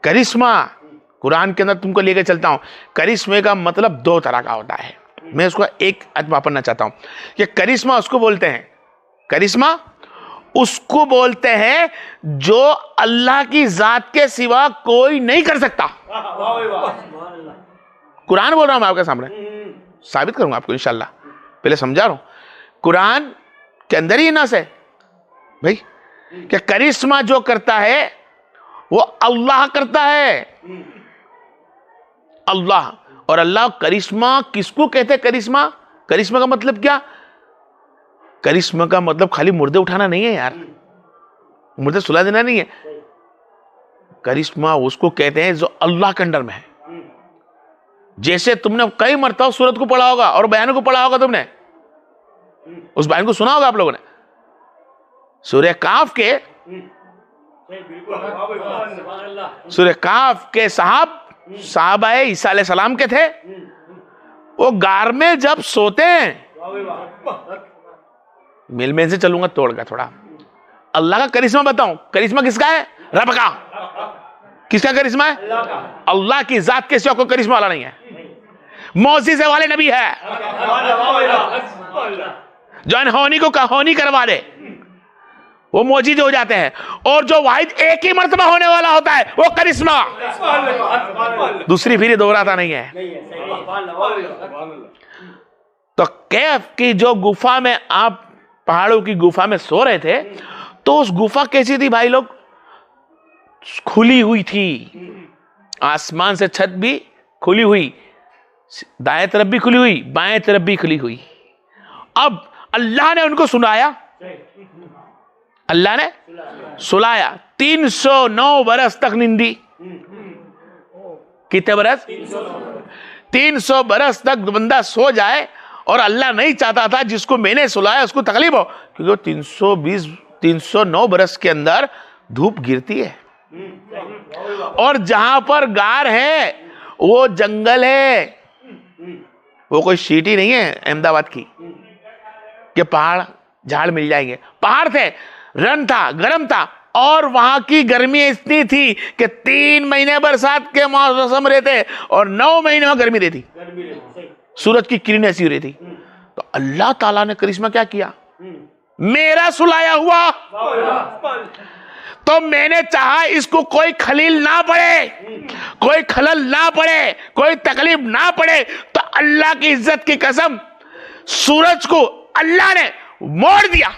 करिश्मा कुरान के अंदर तुमको लेकर चलता हूं। करिश्मे का मतलब दो तरह का होता है, मैं उसको एक वापरना चाहता हूं कि करिश्मा उसको बोलते हैं, करिश्मा उसको बोलते हैं जो अल्लाह की जात के सिवा कोई नहीं कर सकता। कुरान बोल रहा हूं मैं आपके सामने, साबित करूंगा आपको इंशाल्लाह, पहले समझा रहा हूं। कुरान के अंदर ही नस है भाई कि करिश्मा जो करता है वो अल्लाह करता है, अल्लाह। और अल्लाह करिश्मा किसको कहते हैं? करिश्मा, करिश्मा का मतलब क्या? करिश्मा का मतलब खाली मुर्दे उठाना नहीं है यार, मुर्दे सुला देना नहीं है। करिश्मा उसको कहते हैं जो अल्लाह के अंडर में है। जैसे तुमने कई मरतबा सूरत को पढ़ा होगा और बयान को पढ़ा होगा, तुमने उस बयान को सुना होगा आप लोगों ने। सूरह काफ के साहबाए ईसा अलैहि सलाम के थे, वो गार में जब सोते हैं, मिल में से चलूंगा तोड़ का थोड़ा। अल्लाह का करिश्मा बताऊं, करिश्मा किसका है? रब का। किसका करिश्मा है? अल्लाह की जात के सिवा कोई करिश्मा वाला नहीं है। मौजिज़े वाले नबी है जो अनहोनी को कहोनी करवा दे, वो मौजिज़े हो जाते हैं। और जो वाहिद एक ही मर्तबा होने वाला होता है वो करिश्मा, दूसरी फिर दोहराता नहीं है। तो कैफ की जो गुफा में, आप पहाड़ों की गुफा में सो रहे थे, तो उस गुफा कैसी थी भाई लोग? खुली हुई थी, आसमान से छत भी खुली हुई, दाएं तरफ भी खुली हुई, बाएं तरफ भी खुली हुई। अब अल्लाह ने उनको सुनाया, अल्लाह ने सुलाया। 309 बरस तक नींदी। कितने बरस? 300 बरस तक बंदा सो जाए, और अल्लाह नहीं चाहता था जिसको मैंने सुलाया उसको तकलीफ हो, क्योंकि 309 बरस के अंदर धूप गिरती है, और जहां पर गार है वो जंगल है, वो कोई सिटी नहीं है अहमदाबाद की कि पहाड़ झाड़ मिल जाएंगे। पहाड़ थे, रन था, गर्म था, और वहां की गर्मी इतनी थी कि 3 महीने बरसात के मौसम रहते और 9 महीने में गर्मी रहती, सूरज की किरण ऐसी रहती। तो अल्लाह ताला ने करिश्मा क्या किया? मेरा सुलाया हुआ, तो मैंने चाहा इसको कोई खलील ना पड़े, कोई खलल ना पड़े, कोई तकलीफ ना पड़े। तो अल्लाह की इज्जत की कसम, सूरज को अल्लाह ने मोड़ दिया।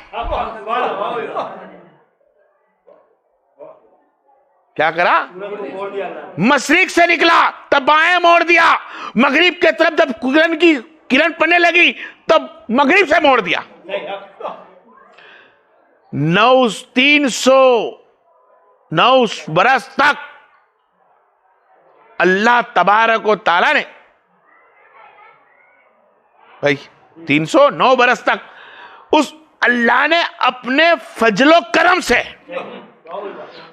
क्या करा? मशरिक से निकला तब बाएं मोड़ दिया, मगरिब के तरफ जब किरण की किरण पड़ने लगी तब मगरिब से मोड़ दिया। 309 बरस तक अल्लाह तबारक व तआला ने, भाई 309 बरस तक उस अल्लाह ने अपने फजलो करम से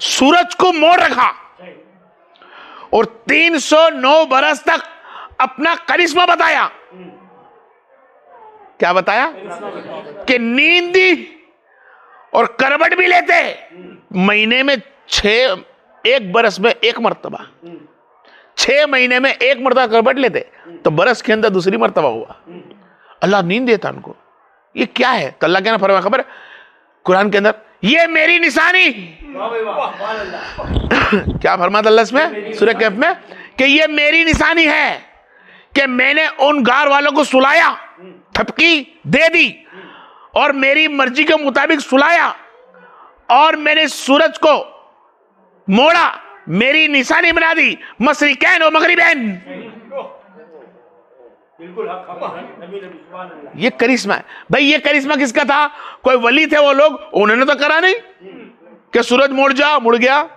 सूरज को मोड़ रखा, और 309 बरस तक अपना करिश्मा बताया। क्या बताया? कि नींद दी और करवट भी लेते महीने में 1 बरस में 1 मरतबा, 6 महीने में 1 मरतबा करवट लेते, तो बरस के अंदर दूसरी मरतबा हुआ। अल्लाह नींद देता उनको। ये क्या है? तो अल्लाह क्या ना फरमाया खबर कुरान के अंदर, ये मेरी निशानी। क्या फरमाता अल्लाह इसमें सूरह कहफ में? कि ये मेरी निशानी है कि मैंने उन गार वालों को सुलाया, थपकी दे दी, और मेरी मर्जी के मुताबिक सुलाया, और मैंने सूरज को मोड़ा, मेरी निशानी बना दी, मशरिकैन और मगरिबैन। ये करिश्मा है भाई। ये करिश्मा किसका था? कोई वली थे वो लोग, उन्होंने तो करा नहीं कि सूरज मुड़ जा, मुड़ गया।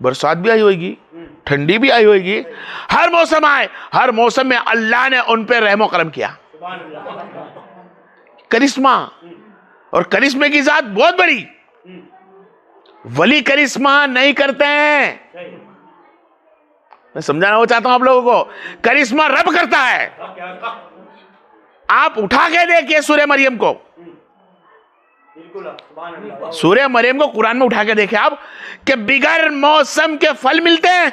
बरसात भी आई होगी, ठंडी भी आई होगी, हर मौसम आए, हर मौसम में अल्लाह ने उन पे रहमो करम किया। करिश्मा, और करिश्मे की जात बहुत बड़ी। वली करिश्मा नहीं करते हैं, मैं समझाना वो चाहता हूं आप लोगों को। करिश्मा रब करता है। आप उठा के देखिए सूरह मरियम को, सूर्य मरियम को कुरान में उठा के देखे आप कि बिगर मौसम के फल मिलते हैं।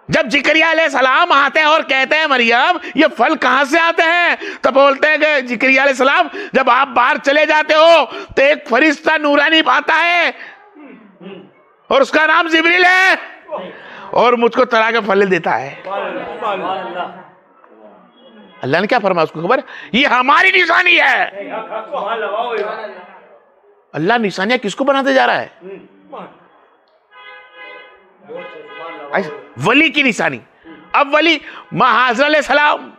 जब जिक्रिया अलैहिस्सलाम आते हैं और कहते हैं मरियम ये फल कहां से आते हैं, तो बोलते हैं कि जिक्रिया अलैहिस्सलाम जब आप बाहर चले जाते हो तो एक फरिश्ता नूरानी आता है और उसका नाम जिब्रील है और मुझको तरह के फल देता है। अल्लाह ने क्या फरमाया उसको खबर, ये हमारी निशानी है। अल्लाह निशानियां किसको बनाते जा रहा है? वली की निशानी। अब वली हाजरा अलैहिस्सलाम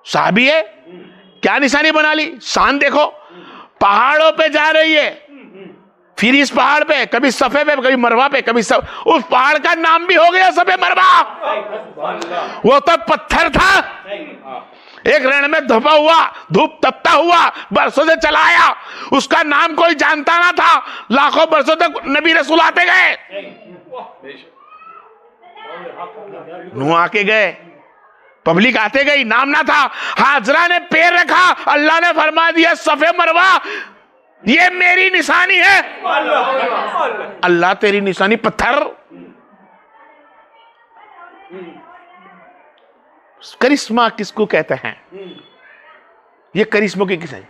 साहबी है, क्या निशानी बना ली? शान देखो, पहाड़ों पे जा रही है, फिर इस पहाड़ पे कभी सफे पे कभी मरवा पे कभी सब, उस पहाड़ का नाम भी हो गया सफे मरवा। वो तो पत्थर था, एक रण में धपा हुआ, धूप तपता हुआ, बरसों से चला आया, उसका नाम कोई जानता ना था। लाखों बरसों तक नबी रसूल आते गए, नूह आके गए, पब्लिक आते गई, नाम ना था। हाजरा ने पैर रखा, अल्लाह ने फरमा दिया सफे मरवा ये मेरी निशानी है। अल्लाह तेरी निशानी पत्थर। करिश्मा किसको कहते हैं? ये करिश्मों की किसे?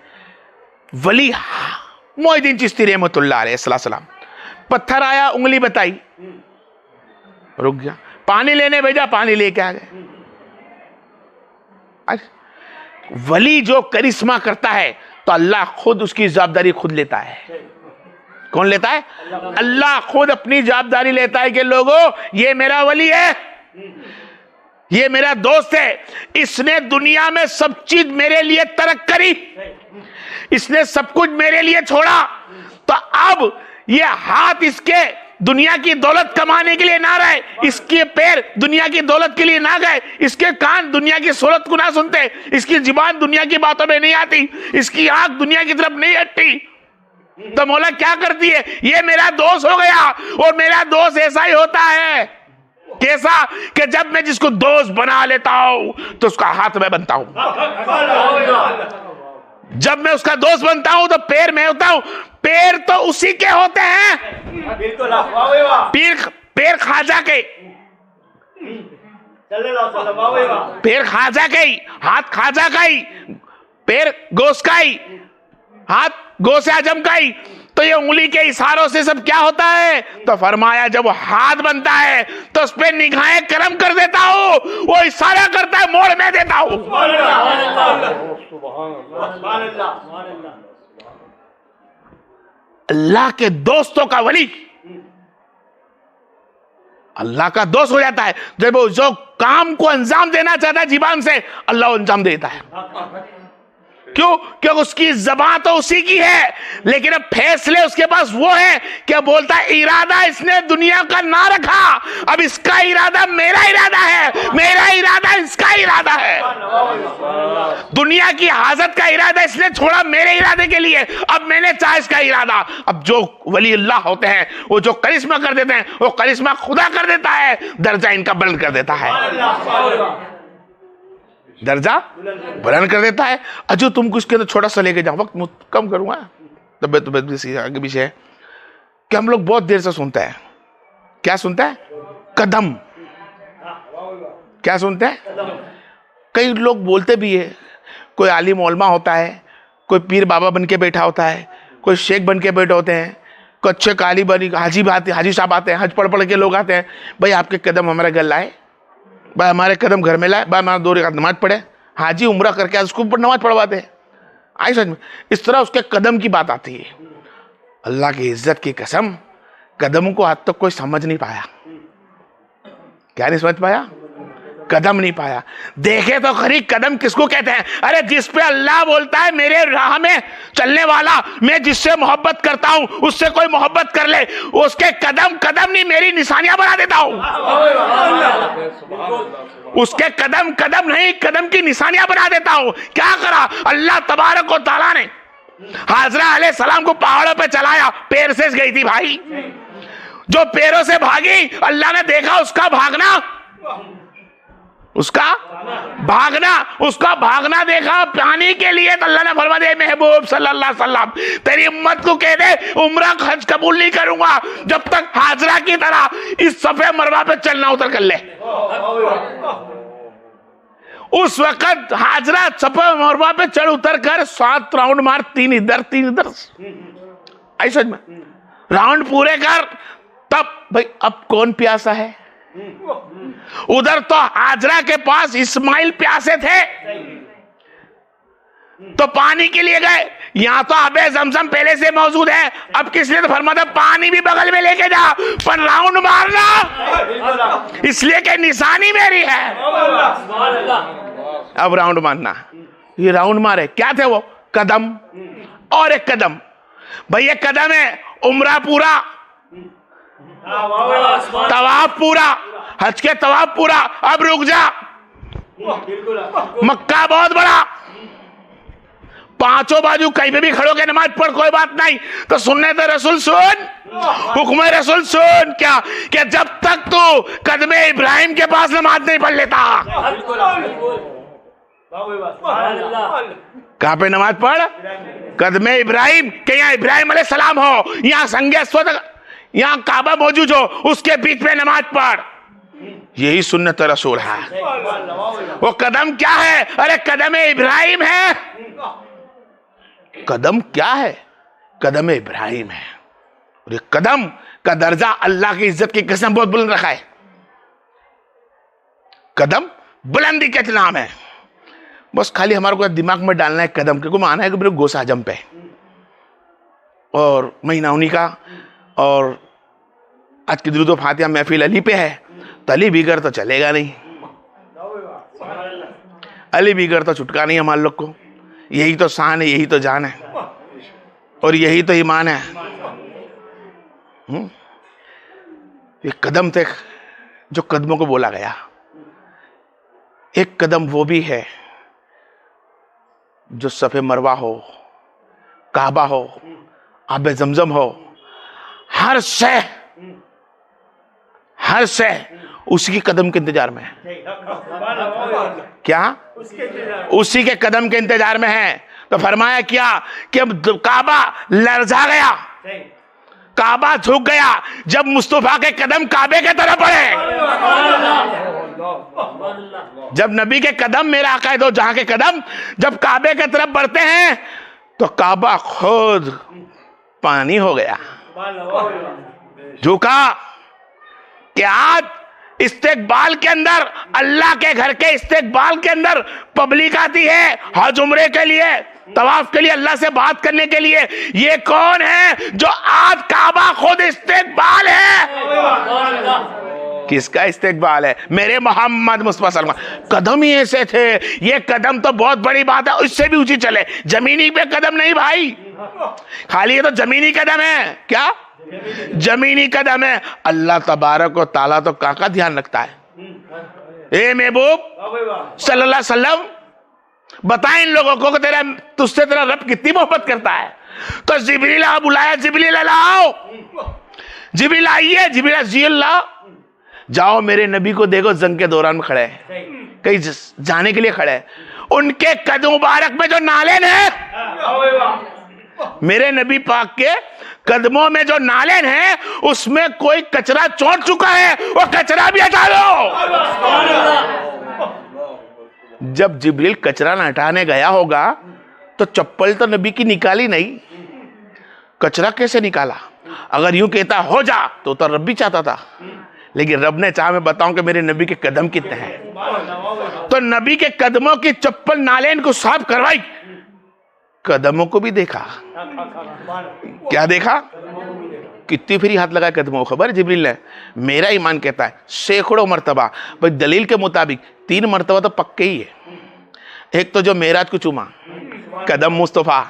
वली मोइनुद्दीन चिश्ती रहमतुल्लाह अलैहि, पत्थर आया, उंगली बताई, रुक गया, पानी लेने भेजा, पानी लेके आ गए। वली जो करिश्मा करता है तो अल्लाह खुद उसकी जवाबदारी खुद लेता है। कौन लेता है? अल्लाह खुद अपनी जवाबदारी लेता है कि लोगों ये मेरा वली है, ये मेरा दोस्त है, इसने दुनिया में सब चीज मेरे लिए तरक करी, इसने सब कुछ मेरे लिए छोड़ा, तो अब ये हाथ इसके दुनिया की दौलत कमाने के लिए ना रहे, इसके पैर दुनिया की दौलत के लिए ना गए, इसके कान दुनिया की सोहरत को ना सुनते, इसकी जुबान दुनिया की बातों में नहीं आती, इसकी आंख दुनिया की तरफ नहीं हटती, तो मौला क्या करती है? ये मेरा दोस्त हो गया। और मेरा दोस्त ऐसा ही होता है, कैसा कि जब मैं जिसको दोस्त बना लेता हूं तो उसका हाथ में बनता हूं, जब मैं उसका दोस्त बनता हूं तो पैर मैं होता हूं। पैर तो उसी के होते हैं, पैर खाजा के, पैर खाजा का ही, हाथ खाजा का ही, पैर गोश का ही, हाथ गोश आजम का ही। तो ये उंगली के इशारों से सब क्या होता है? तो फरमाया जब वो हाथ बनता है तो उस पर निगाहें करम कर देता हूं, वो इशारा करता है मोड़ में देता हूं। अल्लाह के दोस्तों का वली अल्लाह का दोस्त हो जाता है जब वो जो काम को अंजाम देना चाहता है जीबान से, अल्लाह अंजाम देता है। क्यों? क्योंकि उसकी जबान तो उसी की है, लेकिन अब फैसले उसके पास वो है क्या बोलता है। इरादा इसने दुनिया का ना रखा, अब इसका इरादा मेरा इरादा है, मेरा इरादा इसका इरादा है। दुनिया की हाजत का इरादा इसने छोड़ा मेरे इरादे के लिए, अब मैंने चाहा इसका इरादा। अब जो वली अल्लाह होते हैं वो जो करिश्मा कर देते हैं, वो करिश्मा खुदा कर देता है, दर्जा इनका बुलंद कर देता है, दर्जा बुलंद कर देता है। अजो तुमको इसके अंदर छोटा सा लेके जाओ, वक्त कम करूंगा, तबियत आगे पीछे है कि हम लोग बहुत देर से सुनते हैं। क्या सुनता है? कदम। क्या सुनते हैं? कई लोग बोलते भी है, कोई आलिम उलमा होता है, कोई पीर बाबा बन के बैठा होता है, कोई शेख बन के बैठे होते हैं, कोई अच्छे काली बनी हाजी साहब आते हैं, हज पढ़ के लोग आते हैं, भाई आपके कदम हमारे घर लाए, भाई हमारे कदम घर में लाए, भाई हमारा 2 रकात नमाज पढ़े। हाजी उम्रा करके उसको ऊपर नमाज पढ़वाते हैं। आई समझ में? इस तरह उसके कदम की बात आती है। अल्लाह की इज्जत की कसम, कदम को आज तक कोई समझ नहीं पाया। क्या नहीं समझ पाया? कदम नहीं पाया। देखे तो खरी कदम किसको कहते हैं? अरे जिस पे अल्लाह बोलता है मेरे राह में चलने वाला, मैं जिससे मोहब्बत करता हूं उससे कोई मोहब्बत कर ले, उसके कदम कदम नहीं मेरी निशानियां बना देता हूं। उसके कदम कदम नहीं, कदम की निशानियां बना देता हूं। क्या करा अल्लाह तबारक व तआला ने? हाजरा अलैहिस्सलाम को पहाड़ों पे चलाया, पैर से गई थी भाई, जो पैरों से भागी अल्लाह ने देखा उसका भागना, उसका भागना, उसका भागना देखा पानी के लिए, तो अल्लाह ने फरमा दिया महबूब सल्लल्लाहु अलैहि वसल्लम तेरी उम्मत को कह दे उम्रा हज कबूल नहीं करूंगा जब तक हाजरा की तरह इस सफे मरवा पे चलना उतर कर ले। उस वक्त हाजरा सफे मरवा पे चढ़ उतर कर 7 राउंड मार, 3 इधर 3 इधर, ऐसा में राउंड पूरे कर, तब भाई अब कौन प्यासा है? उधर तो हाजरा के पास इस्माइल प्यासे थे तो पानी के लिए गए, यहां तो अबे जमजम पहले से मौजूद है, अब किस लिए? तो फरमाता पानी भी बगल में लेके जा, पर राउंड मारना इसलिए कि निशानी मेरी है। अब राउंड मारना, ये राउंड मारे, क्या थे वो? कदम और एक कदम। भाई एक कदम है उम्रा पूरा, तवाफ पूरा, हज के तवाफ पूरा, अब रुक जा, मक्का बहुत बड़ा, 5 बाजू कहीं पे भी खड़ो के नमाज पढ़, कोई बात नहीं, तो सुनने तो रसूल सुन, हुक्म रसूल सुन, क्या कि जब तक तू कदमे इब्राहिम के पास नमाज नहीं पढ़ लेता। कहां पे नमाज पढ़? कदमे इब्राहिम, के यहाँ इब्राहिम अलैहिस्सलाम हो, यहाँ संगे स्वत, यहाँ काबा मौजूद हो, उसके बीच में नमाज पढ़, यही सुन्नत रसूल है। वो कदम क्या है? अरे कदम इब्राहिम है। कदम क्या है? कदम इब्राहिम है। और ये कदम का दर्जा अल्लाह की इज्जत की कसम बहुत बुलंद रखा है। कदम बुलंदी का नाम है, बस खाली हमारे को दिमाग में डालना है कदम, क्योंकि माना है कि मेरे गोसा हजम पे और महीना उन्हीं का, और आज की दुरूद व फातिहा महफिल अली पे है, तो अली बिगड़ तो चलेगा नहीं, अली बिगड़ तो छुटका नहीं हमारे लोग को। यही तो शान है, यही तो जान है, और यही तो ईमान है। ये कदम थे जो कदमों को बोला गया। एक कदम वो भी है जो सफे मरवा हो, काबा हो, आबे जमजम हो, हर शय उसी के कदम के इंतजार में है। क्या? उसी के कदम के इंतजार में है। तो फरमाया क्या कि अब काबा लरजा गया, काबा झुक गया जब मुस्तफा के कदम काबे के तरफ बढ़े। जब नबी के कदम, मेरा आका दो जहां के कदम जब काबे के तरफ बढ़ते हैं तो काबा खुद पानी हो गया, झुका। कि आज इस्तेकबाल के अंदर, अल्लाह के घर के इस्तेकबाल के अंदर पब्लिक आती है हज उम्रे के लिए, तवाफ के लिए, अल्लाह से बात करने के लिए। ये कौन है जो आज काबा खुद इस्तेकबाल है? किसका इस्तेकबाल है? मेरे मोहम्मद मुस्तफा सल्लल्लाहु। कदम ही ऐसे थे, ये कदम तो बहुत बड़ी बात है, इससे भी ऊंची चले। जमीनी पे कदम नहीं भाई, खाली ये तो जमीनी कदम है। क्या जमीनी कदम है? अल्लाह तबारक व ताला तो का ध्यान रखता है। ए महबूब सल्लल्लाहु अलैहि वसल्लम, बता इन लोगों को तेरा, तुझसे तेरा रब कितनी मोहब्बत करता है। तो जिब्रील बुलाया, जिब्रील लाओ, जिब्रील आइए, जिब्रील लाओ, जाओ मेरे नबी को देखो जंग के दौरान में खड़े हैं, कहीं जाने के लिए खड़े हैं। उनके कदम मुबारक में जो नालेन है, मेरे नबी पाक के कदमों में जो नालेन है, उसमें कोई कचरा चोट चुका है, वो कचरा भी हटा लो। जब जिब्रील कचरा न हटाने गया होगा तो चप्पल तो नबी की निकाली नहीं, कचरा कैसे निकाला? अगर यूं कहता हो जा तो रब भी चाहता था, लेकिन रब ने चाहा मैं बताऊं कि मेरे नबी के कदम कितने हैं, तो नबी के कदमों की चप्पल नालेन को साफ करवाई, कदमों को भी देखा। क्या देखा? कितनी फिर हाथ लगाए कदमों को, खबर जिब्रील ने? मेरा ईमान कहता है सैकड़ों मर्तबा, भाई दलील के मुताबिक 3 मर्तबा तो पक्के ही है। एक तो जो मेराज को चूमा कदम मुस्तफा,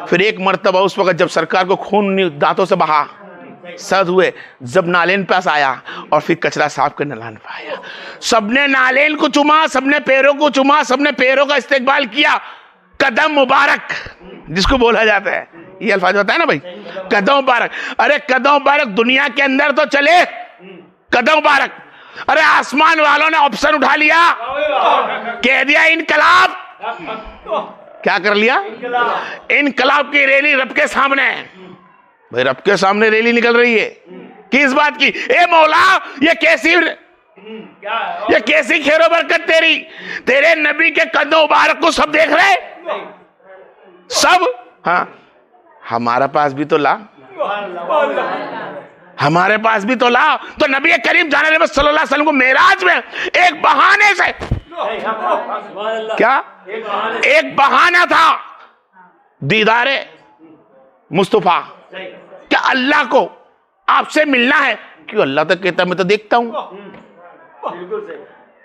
फिर एक मर्तबा उस वक्त जब सरकार को खून दांतों से बहा, सद हुए, जब नालेन पास आया और फिर कचरा साफ करने नालेन पे आया। सबने नालेन को चूमा, सबने पैरों को चूमा, सबने पैरों का इस्तेकबाल किया। कदम मुबारक जिसको बोला जाता है, ये अल्फाज होता है ना भाई, कदम मुबारक। अरे कदम मुबारक दुनिया के अंदर तो चले, कदम मुबारक अरे आसमान वालों ने ऑप्शन उठा लिया, कह दिया इनकलाब। क्या कर लिया? इनकलाब की रैली रब के सामने। भाई रब के सामने रैली निकल रही है किस बात की? ए मौला, ये कैसी खैरो बरकत तेरी, तेरे नबी के कदम मुबारक को सब देख रहे सब। हाँ, हमारे पास भी तो ला, हमारे पास भी तो ला। तो नबी करीम जाने सल्लल्लाहु अलैहि वसल्लम को मेराज में एक बहाने से, क्या एक बहाना था, दीदारे मुस्तफा। क्या अल्लाह को आपसे मिलना है? क्यों? अल्लाह तो कहता मैं तो देखता हूं,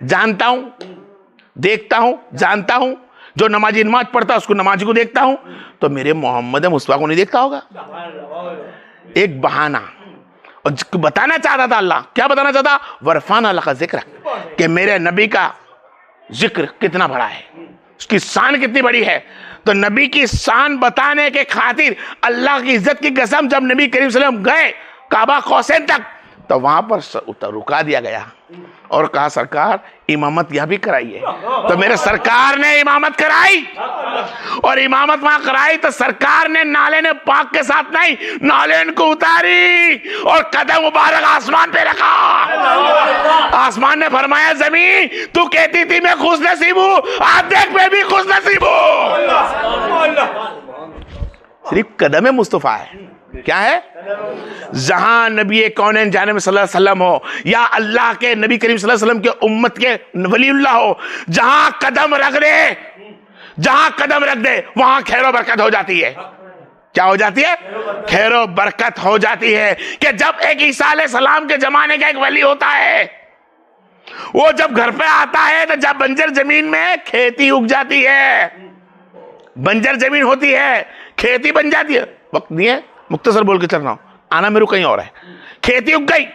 जानता हूं, देखता हूं, जानता हूं। जो नमाजी नमाज पढ़ता उसको नमाजी को देखता हूं, तो मेरे मोहम्मद मुस्तफा को नहीं देखता होगा? एक बहाना। और बताना चाहता था अल्लाह, क्या बताना चाहता? वरफान अल्लाह का जिक्र, कि मेरे नबी का जिक्र कितना बड़ा है, उसकी शान कितनी बड़ी है। तो नबी की शान बताने के खातिर अल्लाह की इज्जत की कसम, जब नबी करीम सल्लल्लाहु अलैहि वसल्लम गए काबा कौसैन तक, तो वहां पर रुका दिया गया और कहा सरकार इमामत यहां भी कराइए। तो मेरे सरकार ने इमामत कराई, और इमामत वहां कराई तो सरकार ने नाले ने पाक के साथ नहीं, नाले को उतारी और कदम मुबारक आसमान पे रखा। आसमान ने फरमाया जमीन तू कहती थी मैं खुश नसीब हूं, आप देख मैं भी खुश नसीब हूं। सिर्फ कदम मुस्तफा है। क्या है? जहां नबी कौनैन जाने में सल्लल्लाहु अलैहि वसल्लम हो, या अल्लाह के नबी करीम सल्लल्लाहु अलैहि वसल्लम के उम्मत के वलीउल्लाह हो, जहां कदम रख दे, जहां कदम रख दे वहां खैरो बरकत हो जाती है। क्या हो जाती है? खैरो बरकत हो जाती है। कि जब एक ईसा अलैहि सलाम के जमाने का एक वली होता है, वो जब घर पे आता है तो जब बंजर जमीन में खेती उग जाती है, बंजर जमीन होती है, खेती बन जाती है। वक्त नहीं है, मुख्तसर बोल के चल रहा हूं, आना मेरे को कहीं और है। खेती उग गई,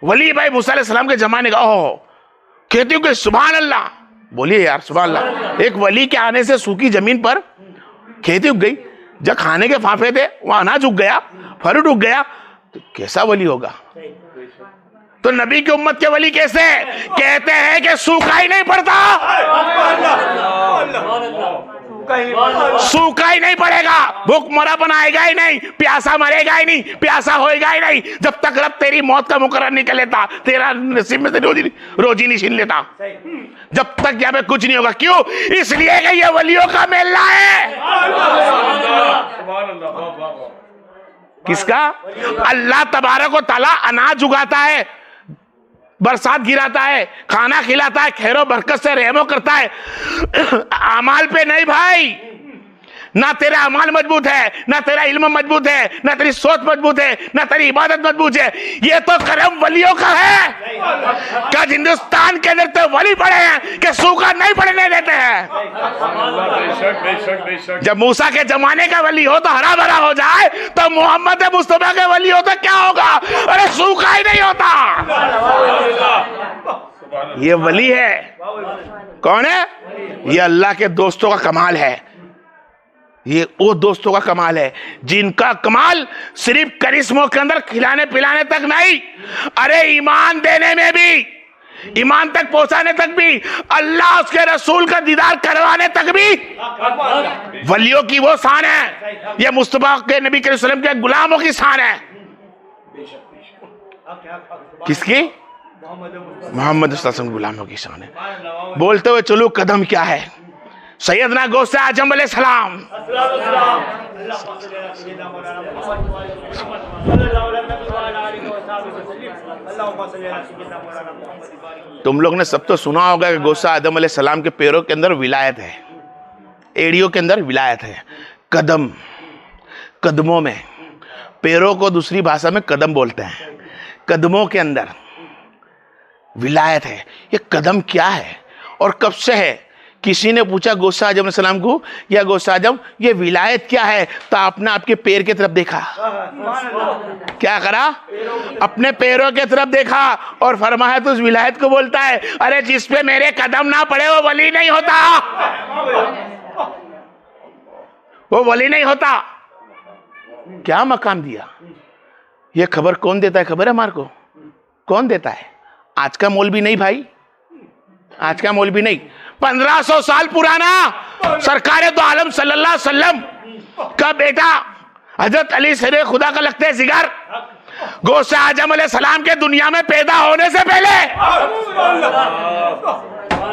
वली भाई मूसा अलैहि सलाम के जमाने का, ओह खेती उग गई, सुभान अल्लाह, बोलिए यार सुभान अल्लाह। एक वली के आने से सूखी जमीन पर खेती उग गई। जब खाने के फाफे थे वहां अनाज उग गया, फरूट उग गया, तो कैसा वली होगा? तो नबी की उम्मत के वली कैसे? कहते हैं कि सूखा ही नहीं पड़ता, सूखा ही नहीं पड़ेगा, भूख मरापन आएगा ही नहीं, प्यासा मरेगा ही नहीं, प्यासा होएगा ही नहीं, जब तक रब तेरी मौत का मुकर्रर नहीं कर लेता, तेरा नसीब में से रोजी नहीं छीन लेता, जब तक यहाँ पे कुछ नहीं होगा। क्यों? इसलिए कि ये वलियों का मेला है। किसका? अल्लाह तबारक व तआला अनाज उगाता है, बरसात गिराता है, खाना खिलाता है, खैरो बरकत से रहमो करता है। अमाल पे नहीं भाई, ना तेरा अमाल मजबूत है, ना तेरा इल्म मजबूत है, ना तेरी सोच मजबूत है, ना तेरी इबादत मजबूत है। ये तो करम वलियों का है। क्या हिंदुस्तान के अंदर तो वली पड़े हैं कि सूखा नहीं पड़ने देते हैं। जब मूसा के जमाने का वली हो तो हरा भरा हो जाए, तो मोहम्मद मुस्तफा के वली हो तो क्या होगा? अरे सूखा ही नहीं होता। ये वली है। कौन है? ये अल्लाह के दोस्तों का कमाल है। ये वो दोस्तों का कमाल है जिनका कमाल सिर्फ करिश्मों के अंदर खिलाने पिलाने तक नहीं, अरे ईमान देने में भी, ईमान तक पहुंचाने तक भी, अल्लाह उसके रसूल का दीदार करवाने तक भी वलियों की वो शान है। ये मुस्तफा के नबी करीम सल्लल्लाहु अलैहि वसल्लम के गुलामों की शान है। किसकी? मोहम्मद सल्लल्लाहु अलैहि वसल्लम गुलामों की शान है। बोलते हुए चलो कदम क्या है? सैयदना गौसे आजम अलैहिस्सलाम, तुम लोग ने सब तो सुना होगा कि गौसे आजम अलैहिस्सलाम के पैरों के अंदर विलायत है, एड़ियों के अंदर विलायत है। कदम, कदमों में, पैरों को दूसरी भाषा में कदम बोलते हैं, कदमों के अंदर विलायत है। ये कदम क्या है और कब से है? किसी ने पूछा गौसे आजम सलाम को, या गौसे आजम ये विलायत क्या है? तो आपने आपके पैर की तरफ देखा, क्या करा? अपने पैरों की तरफ देखा और फरमाया तो उस विलायत को बोलता है, अरे जिस पे मेरे कदम ना पड़े वो वली नहीं होता, वो वली नहीं होता। क्या मकाम दिया? ये खबर कौन देता है? खबर है हमारे को? कौन देता है? आज का मौलवी नहीं भाई, आज का मौलवी नहीं, 1500 साल पुराना सरकार दो आलम सल्लल्लाहु अलैहि वसल्लम का बेटा हजरत अली शेर खुदा का लगते जिगर, गौसे आजम अलैहिस्सलाम के दुनिया में पैदा होने से पहले,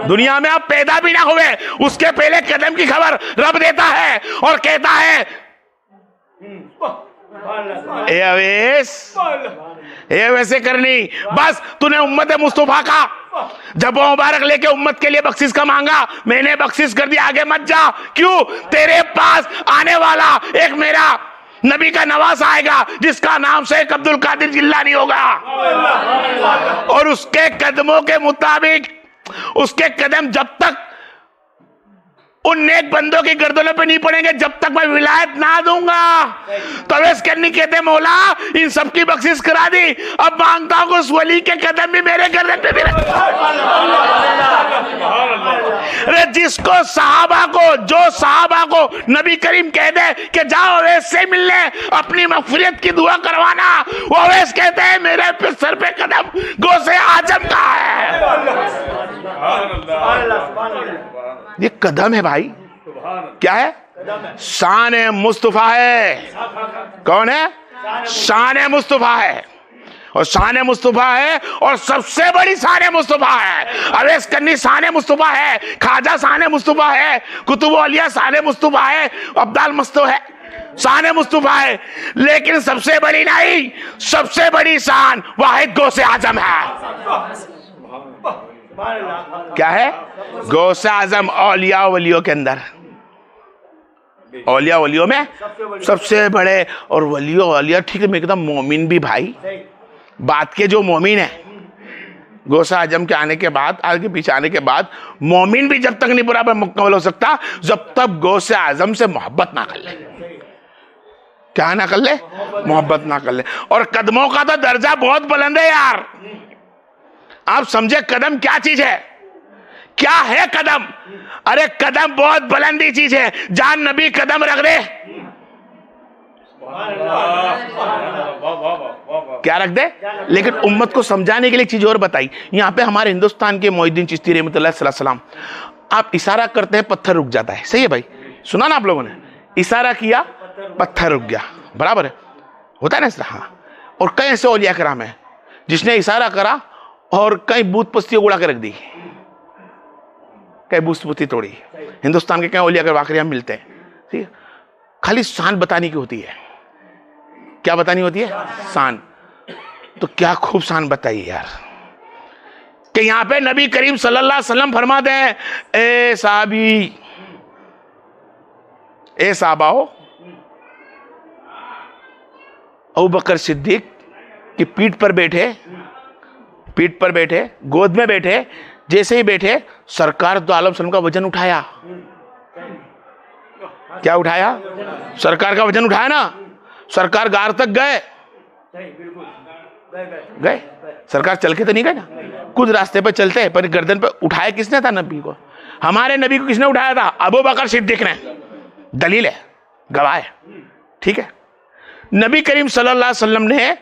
दुनिया में आप पैदा भी ना हुए उसके पहले कदम की खबर रब देता है और कहता है ए अवेस, ए वैसे करनी, बस तूने उम्मत मुस्तफा का जब मुबारक लेके उम्मत के लिए बख्शिश का मांगा, मैंने बख्शिश कर दिया, आगे मत जा। क्यों? तेरे पास आने वाला एक मेरा नबी का नवासा आएगा जिसका नाम शेख अब्दुल कादिर जिलानी होगा, और उसके कदमों के मुताबिक उसके कदम जब तक उन नेक बंदों की गर्दनों पे नहीं पड़ेंगे जब तक मैं विलायत ना दूंगा। तवेस करनी कहते मौला इन सबकी बख्शिश करा दी, अब मांगता हूं उस वली के कदम भी मेरे गर्दन पे मिले। अरे जिसको सहाबा को, जो सहाबा को नबी करीम कह दे कि जाओ अवैस से मिलने अपनी मगफिरत की दुआ करवाना, वो अवैस कहते हैं मेरे सर पे कदम गौसे आजम का है। ये कदम है भाई, क्या है? शान मुस्तफा है। कौन है? शान मुस्तफा है, और शान मुस्तफा है, और सबसे बड़ी शान मुस्तफा है। अवैस करनी शान मुस्तफा है, खाजा शान मुस्तफा है, कुतुब औलिया शान मुस्तफा है, अब्दाल मस्तो है, शान मुस्तफा है, लेकिन सबसे बड़ी नहीं, सबसे बड़ी शान वाहिद गौसे आजम है। क्या है? गौसे आजम औलिया वलियों के अंदर, औलिया वलियों में सबसे बड़े, और वलियों औलिया ठीक है, मैं एकदम मोमिन भी भाई, बात के जो मोमिन है गौसे आजम के आने के बाद, आगे पीछे आने के बाद, मोमिन भी जब तक नहीं बराबर मुकम्मल हो सकता जब तक गौसे आजम से मोहब्बत ना कर ले। क्या ना कर ले? मोहब्बत ना कर ले। और कदमों का तो दर्जा बहुत बुलंद है यार, आप समझे कदम क्या चीज है, क्या है कदम? अरे कदम बहुत बुलंदी चीज है, जान नबी कदम रख दे, क्या रख दे? लेकिन उम्मत को समझाने के लिए चीज और बताई। यहां पे हमारे हिंदुस्तान के मोइनुद्दीन चिश्ती रहमतुल्लाह सलाम, आप इशारा करते हैं पत्थर रुक जाता है, सही है भाई? सुना ना आप लोगों ने? इशारा किया पत्थर रुक गया, बराबर है, होता है ना इस तरह। हाँ, और कई ऐसे औलिया कराम है जिसने इशारा करा और कई बूथ पस्तियों उड़ा के रख दी, कई बूथ पस्ती तोड़ी। हिंदुस्तान के कई औलिया के वाकई हम मिलते हैं, ठीक है? खाली शान बताने की होती है। क्या बतानी होती है? शान। तो क्या खूब शान बताई यार, कि यहां पे नबी करीम सल्लल्लाहु अलैहि वसल्लम फरमाते हैं, ए साहबी, ए साहबाओ, अबू बकर सिद्दीक की पीठ पर बैठे, पीठ पर बैठे, गोद में बैठे, जैसे ही बैठे सरकार दो आलम सल्लम का वजन उठाया। क्या उठाया? सरकार का वजन उठाया ना। सरकार गार तक गए, गए सरकार चल के तो नहीं गए ना, कुछ रास्ते पर चलते हैं, पर गर्दन पे उठाया किसने था? नबी को। हमारे नबी को किसने उठाया था? अबू बकर सिद्दीक ने। दलील है, गवाह है, ठीक है? नबी करीम सल्लल्लाहु अलैहि वसल्लम ने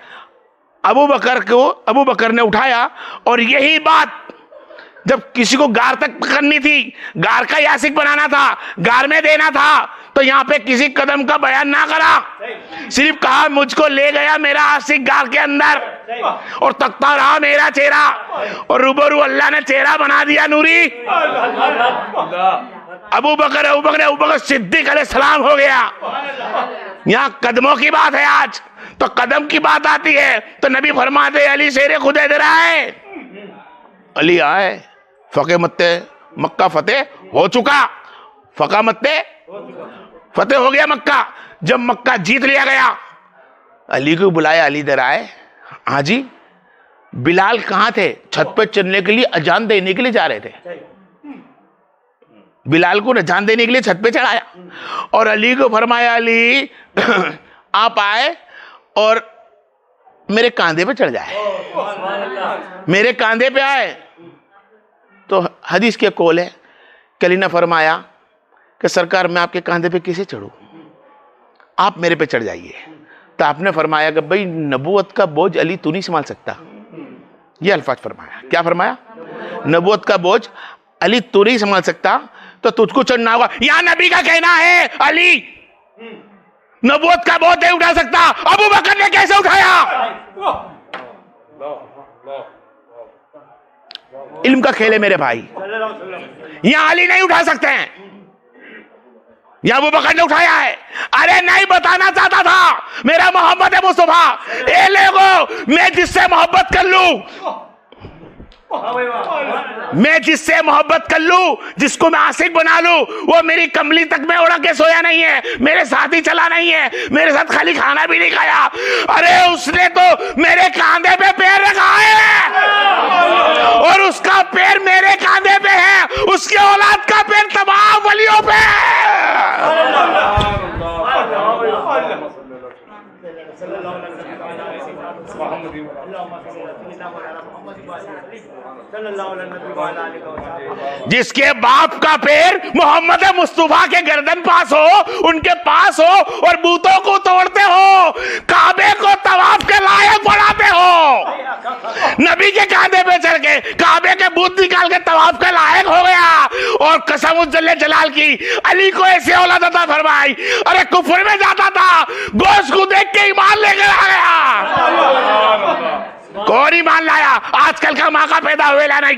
अबू बकर ने उठाया, और यही बात जब किसी को गार तक पकड़नी थी, गार का यासिक बनाना था, गार में देना था, तो यहां पे किसी कदम का बयान ना करा, सिर्फ कहा मुझको ले गया मेरा आशिक गार के अंदर, और तकता रहा मेरा चेहरा, और रूबरू अल्लाह ने चेहरा बना दिया नूरी। अबू बकर सिद्दीक अलैहिस्सलाम हो गया। यहां कदमों की बात है, आज तो कदम की बात आती है तो नबी फरमाते अली शेर खुदा इधर आए। अली आए, फके मत्ते मक्का फतेह हो चुका, फका मत्ते फतेह हो गया मक्का। जब मक्का जीत लिया गया, अली को बुलाया, अली इधर आए। हाँ जी। बिलाल कहां थे? छत पर चलने के लिए अजान देने के लिए जा रहे थे। बिलाल को अजान देने के लिए छत पे चढ़ाया, और अली को फरमाया, अली आप आए और मेरे कांधे पे चढ़ जाए, मेरे कांधे पे आए। तो हदीस के कौल है, अली ने फरमाया कि सरकार मैं आपके कांधे पे कैसे चढ़ूं, आप मेरे पे चढ़ जाइए। तो आपने फरमाया कि भाई नबूवत का बोझ अली तू नहीं संभाल सकता, ये अल्फाज फरमाया। क्या फरमाया? नबूवत का बोझ अली तू नहीं संभाल सकता तो तुझको चढ़ना होगा। यहां नबी का कहना है अली नबूवत का बोझ नहीं उठा सकता, अबू बकर ने कैसे उठाया? इल्म का खेल है मेरे भाई, यहां अली नहीं उठा सकते हैं, यहां अबू बकर ने उठाया है। अरे नहीं, बताना चाहता था मेरा मोहम्मद है मुस्तफा, ए लोगों मैं जिससे मोहब्बत कर लूं, मैं जिससे मोहब्बत कर लूं, जिसको मैं आशिक बना लूं, वो मेरी कमली तक में ओढ़ के सोया नहीं है, मेरे साथ ही चला नहीं है, मेरे साथ खाली खाना भी नहीं खाया। अरे उसने तो मेरे कांधे पे पैर रखा है और उसका पैर मेरे कांधे पे है, उसके औलाद का पैर तमाम वलियों पे जिसके बाप का पैर मोहम्मद मुस्तफा के गर्दन पास हो, उनके पास हो और बूतों को तोड़ते हो, काबे को तवाफ के लायक बढ़ाते हो, नबी के कांधे पे चढ़ के काबे के बूत निकाल के तवाफ के लायक हो गया। और कसम उस जल्ले जलाल की, अली को ऐसे औलाद अता फरमाई। अरे कुफर में जाता था, गोश्त को देख के ईमान लेकर आ गया। कौन ईमान लाया? आजकल का माँ का पैदा हुएला नहीं,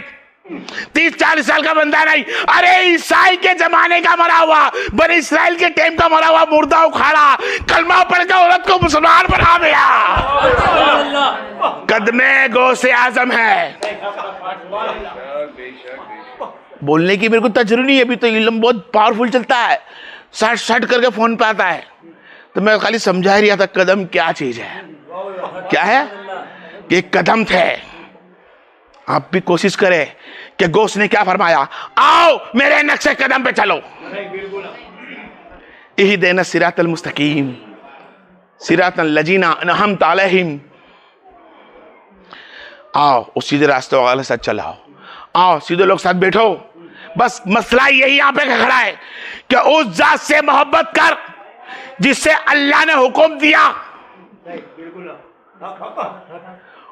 30-40 साल का बंदा नहीं। अरे ईसाई के जमाने का मरा हुआ, बनी इस्राइल के टाइम का मरा हुआ मुर्दा उखाड़ा, कलमा पढ़कर औरत को मुसलमान बना दिया। कदमे गौसे आजम है। बोलने की मेरे को तजुर्बा नहीं है, अभी तो इल्म बहुत पावरफुल चलता है, सट करके फोन पे आता है, तो मैं खाली समझा ही रहा था कदम क्या चीज है। क्या है? ये कदम थे। आप भी कोशिश करें कि गौस ने क्या फरमाया, आओ मेरे नक्शे कदम पे चलो। इहदिना सिरातल मुस्तकीम सिरातल लजीना अनअमत अलैहिम। आओ उस सीधे रास्ते वाले साथ चलाओ, आओ सीधे लोग साथ बैठो। बस मसला यही यहां पे खड़ा है कि उस जात से मोहब्बत कर जिससे अल्लाह ने हुक्म दिया,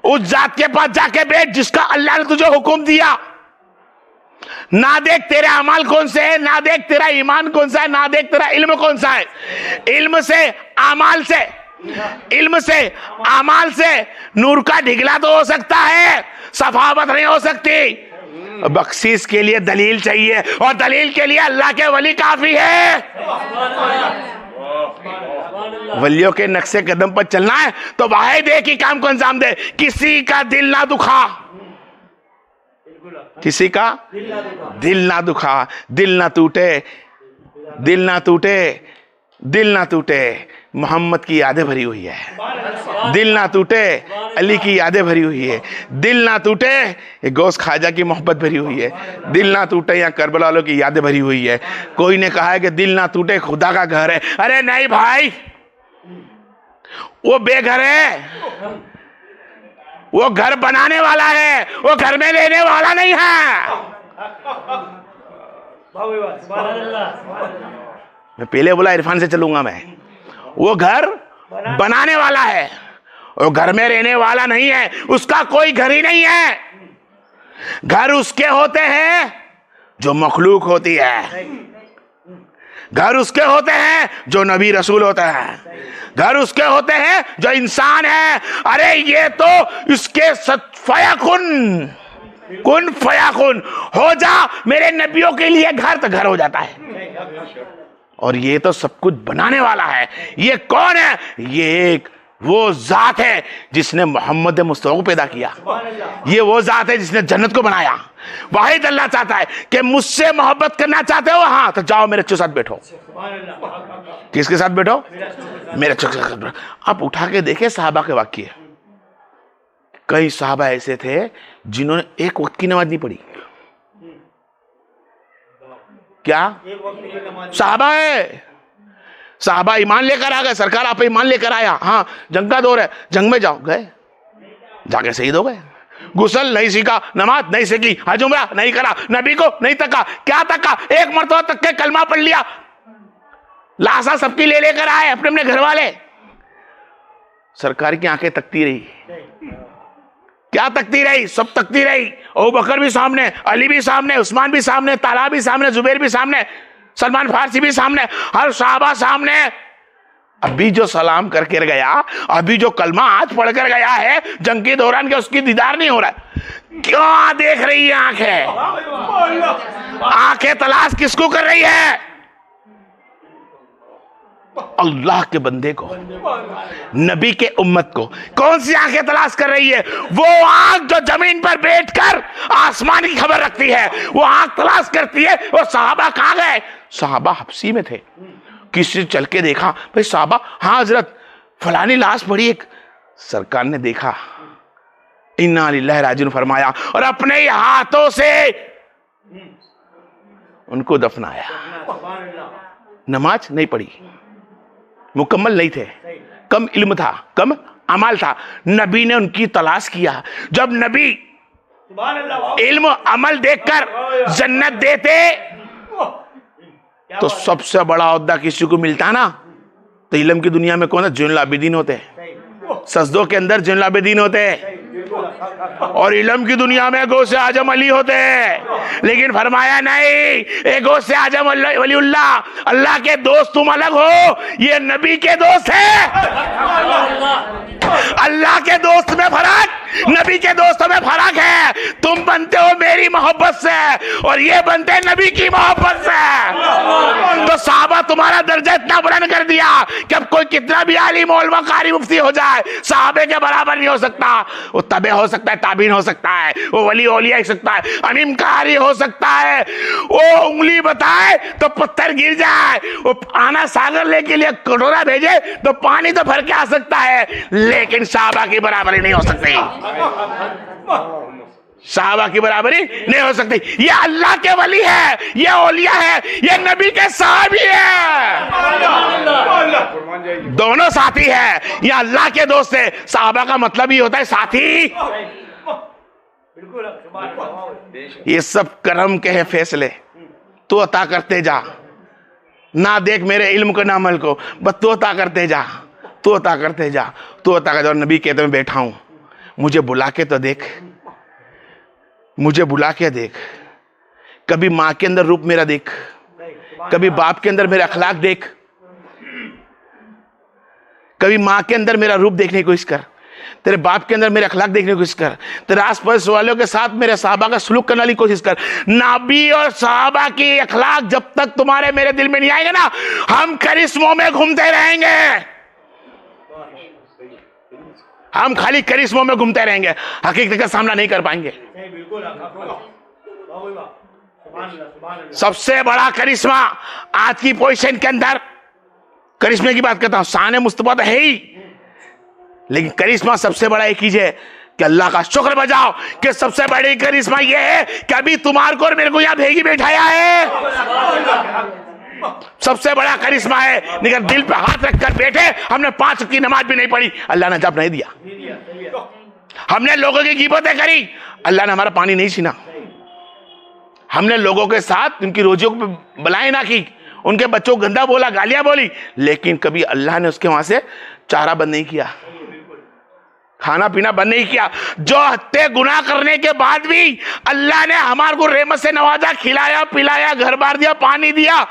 उस जात के पास जाके बैठ जिसका अल्लाह ने तुझे हुक्म दिया। ना देख तेरे अमाल कौन से है, ना देख तेरा ईमान कौन सा है, ना देख तेरा इल्म कौन सा है। इल्म से अमाल से, इल्म से अमाल से नूर का ढिगला तो हो सकता है, सफावत नहीं हो सकती। बख्शीश के लिए दलील चाहिए और दलील के लिए अल्लाह के वली काफी है। वलियों के नक्शे कदम पर चलना है तो वाहिद एक ही काम को अंजाम दे, किसी का दिल ना दुखा, किसी का दिल ना दुखा, दिल ना टूटे, दिल ना टूटे, दिल ना टूटे। मोहम्मद की यादें भरी हुई है, दिल ना टूटे, अली की यादें भरी हुई है, दिल ना टूटे, ये गौस खाजा की मोहब्बत भरी हुई है, दिल ना टूटे, या करबला वालों की यादें भरी हुई है। कोई ने कहा है कि दिल ना टूटे खुदा का घर है। अरे नहीं भाई, वो बेघर है, वो घर बनाने वाला है, वो घर में रहने वाला नहीं है। मैं पहले बोला इरफान से चलूंगा मैं, वो घर बनाने वाला है, वो घर में रहने वाला नहीं है, उसका कोई घर ही नहीं है। घर उसके होते हैं जो मखलूक होती है, घर उसके होते हैं जो नबी रसूल होते हैं, घर उसके होते हैं जो इंसान है। अरे ये तो इसके फयाकुन, कुन फयाकुन हो जा, मेरे नबियों के लिए घर तो घर हो जाता है। और ये तो सब कुछ बनाने वाला है। ये कौन है? ये एक वो जात है जिसने मोहम्मद मुस्तफा को पैदा किया, ये वो जात है जिसने जन्नत को बनाया। वाहिद अल्लाह चाहता है कि मुझसे मोहब्बत करना चाहते हो, हाँ तो जाओ मेरे अच्छे साथ बैठो। किसके साथ बैठो? मेरे अच्छे साथ बैठो। आप उठा के देखे साहबा के वाक्य, कई साहबा ऐसे थे जिन्होंने एक वक्त की नमाज नहीं पढ़ी। क्या साहबा है? साहबा ईमान लेकर आ गए, सरकार आप ईमान लेकर आया, हाँ जंग का दौर है, जंग में जाओ, गए जाके शहीद हो गए। गुस्ल नहीं सीखा, नमाज नहीं सीखी, हज उम्रा नहीं करा, नबी को नहीं तका, क्या तका, एक मरतबा तक के कलमा पढ़ लिया, लाशा सबकी ले लेकर आए अपने अपने घर वाले। सरकार की आंखें तकती रही, क्या तकती रही? सब तकती रही। अबू बकर भी सामने, अली भी सामने, उस्मान भी सामने, ताला भी सामने, जुबैर भी सामने, सलमान फारसी भी सामने, हर सहाबा सामने। अभी जो सलाम करके गया, अभी जो कलमा आज पढ़कर गया है जंग के दौरान, के उसकी दीदार नहीं हो रहा है। क्या देख रही है आंखें? आंखें तलाश किसको कर रही है? अल्लाह के बंदे को, नबी के उम्मत को। कौन सी आंखें तलाश कर रही है? वो आंख जो जमीन पर बैठकर आसमान की खबर रखती है, वो आंख तलाश करती है। वो सहाबा कहां गए? सहाबा हब्सी में थे। किसी चल के देखा, भाई साहबा, हाँ हजरत फलानी लाश पड़ी। एक सरकार ने देखा, इन्ना लिल्लाहि राजिऊन फरमाया और अपने ही हाथों से उनको दफनाया। नमाज नहीं पढ़ी, मुकम्मल नहीं थे, कम इल्म था, कम अमाल था। नबी ने उनकी तलाश किया। जब नबी इल्म अमल देखकर जन्नत देते तो सबसे बड़ा ओहदा किसी को मिलता ना, तो इल्म की दुनिया में कौन है? ज़ैनुल आबिदीन होते हैं। सजदों के अंदर ज़ैनुल आबिदीन होते हैं, और इल्म की दुनिया में गौसे आजम अली होते हैं। लेकिन फरमाया नहीं, ये गौसे आजम वलीउल्लाह, अल्लाह के दोस्त तुम अलग हो, ये नबी के दोस्त है। अल्लाह के दोस्त में फर्क, नबी के दोस्तों में फर्क है। तुम बनते हो मेरी मोहब्बत से और ये बनते हैं नबी की मोहब्बत से। तो साहबा तुम्हारा दर्जा इतना बुलंद कर दिया कि अब कोई कितना भी आलिम उलमा कारी मुफ्ती हो जाए, साहबे के बराबर नहीं हो सकता। वो तबे हो सकता है, ताबीन हो सकता है, वो वली औलिया हो सकता है, अमीम कारी हो सकता है। वो उंगली बताए तो पत्थर गिर जाए, वो आना सागर लेके लिए कटोरा भेजे तो पानी तो भर के आ सकता है, लेकिन साहबा की बराबरी नहीं हो सकती। साहबा की बराबरी नहीं हो सकती। ये अल्लाह के वली है, ये औलिया है, ये नबी के साहबी है, दोनों साथी है। ये अल्लाह के दोस्त है। साहबा का मतलब ही होता है साथी। ये सब करम के है फैसले, तू अता करते जा। ना देख मेरे इल्म को ना अमल को, बस तू अता करते जा, तू अता करते जा, तू अता कर जा। नबी कहते मैं बैठा हूं, मुझे बुला के तो देख, मुझे बुला के देख। कभी मां के अंदर रूप मेरा देख, कभी बाप के अंदर मेरा अखलाक देख, कभी मां के अंदर मेरा रूप देखने की कोशिश कर, तेरे बाप के अंदर मेरे अखलाक देखने की कोशिश कर, तेरे आसपास वालों के साथ मेरे साहबा का सलूक करने की कोशिश कर। नबी और साहबा की अखलाक जब तक तुम्हारे मेरे दिल में नहीं आएगा ना, हम करिश्मों में घूमते रहेंगे, हम खाली करिश्मों में घूमते रहेंगे, हकीकत का सामना नहीं कर पाएंगे। सबसे बड़ा करिश्मा आज की पोजीशन के अंदर, करिश्मे की बात करता हूं, शान मुस्तफा तो है ही, लेकिन करिश्मा सबसे बड़ा एक ही है कि अल्लाह का शुक्र बजाओ कि सबसे बड़ी करिश्मा यह है कि अभी तुम्हारे को और मेरे को यहां भेगी बैठाया है। सबसे बड़ा करिश्मा है। लेकिन दिल पे हाथ रखकर बैठे, हमने 5 वक्त की नमाज भी नहीं पढ़ी, अल्लाह ने जवाब नहीं दिया। हमने लोगों की गिबतें करी, अल्लाह ने हमारा पानी नहीं छीना। हमने लोगों के साथ उनकी रोजियों को बलाएं ना की, उनके बच्चों को गंदा बोला, गालियां बोली, लेकिन कभी अल्लाह ने उसके वहां से चारा बंद नहीं किया, खाना पीना बंद नहीं किया। जो हत्ते गुनाह करने के बाद भी अल्लाह ने हमारे को रहमत से नवाजा, खिलाया पिलाया, घर बार दिया, पानी दिया।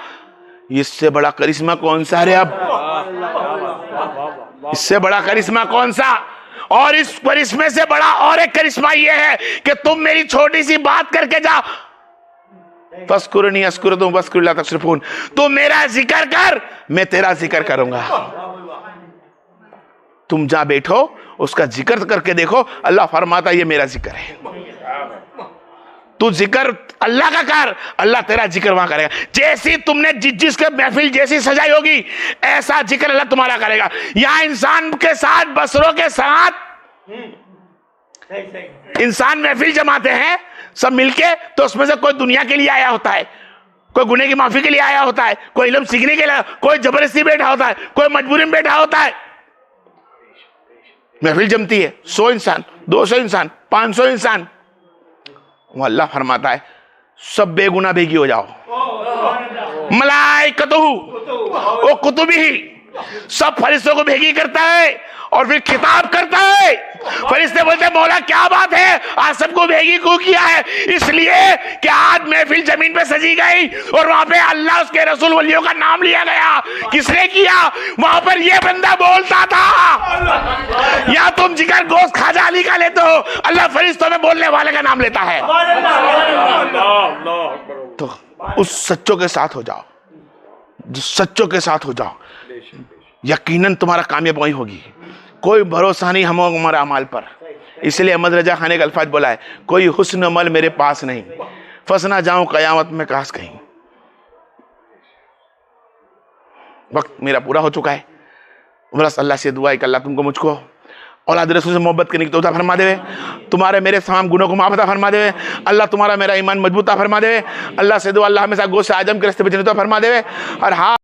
इससे बड़ा करिश्मा कौन सा है? अब इससे बड़ा करिश्मा कौन सा? और इस करिश्मे से बड़ा और एक करिश्मा यह है कि तुम मेरी छोटी सी बात करके जा, फस्कुरनी अस्कुरतुम वस्कुरिल्ला तशरफून, तू मेरा जिक्र कर, मैं तेरा जिक्र करूंगा। तुम जा बैठो, उसका जिक्र करके देखो, अल्लाह फरमाता ये मेरा जिक्र है। तू जिक्र अल्लाह का कर, अल्लाह तेरा जिक्र वहां करेगा। जैसी तुमने जिसके महफिल जैसी सजाई होगी, ऐसा जिक्र अल्लाह तुम्हारा करेगा। यहां इंसान के साथ, बसरों के साथ इंसान महफिल जमाते हैं सब मिलके, तो उसमें से कोई दुनिया के लिए आया होता है, कोई गुनाह की माफी के लिए आया होता है, कोई इल्म सीखने के लिए, कोई जबरदस्ती बैठा होता है, कोई मजबूरी में बैठा होता है। महफिल जमती है, 100 इंसान, 200 इंसान, 500 इंसान, वो अल्लाह फरमाता है सब बेगुनाह बेगी हो जाओ। मलाइकतुहु व कुतुबिही सब फरिश्तों को भेगी करता है और फिर खिताब करता है। फरिश्ते बोलते हैं मौला क्या बात है, आज सबको भेगी क्यों किया है? इसलिए कि आज महफिल जमीन पे सजी गई और वहां पे अल्लाह उसके रसूल वलियों का नाम लिया गया। किसने किया? वहां पर ये बंदा बोलता था। या तुम जिगर गोश्त खाजा अली का लेते हो, अल्लाह फरिश्तों में बोलने वाले का नाम लेता है। तो उस सच्चों के साथ हो जाओ, जो सच्चों के साथ हो जाओ, यकीनन तुम्हारा कामयाब वही होगी। कोई भरोसा नहीं हमारा अमाल पर। इसलिए अहमद रजा खान एक अल्फाज बोला है, कोई हुस्न अमल मेरे पास नहीं, फंस ना जाऊं कयामत में काश कहीं। वक्त मेरा पूरा हो चुका है। बस अल्लाह से दुआ है कि अल्लाह तुमको मुझको औलाद रसूल से मोहब्बत करने की तौफीक फरमा देवे, तुम्हारे मेरे तमाम गुनों को माफ़ फरमा देवे, अल्लाह तुम्हारा मेरा ईमान मजबूत फरमा देवे। अल्लाह से दुआ, अल्लाह हमेशा गोश्त आजम के रास्ते पे चलने तो फरमा देवे। और हाँ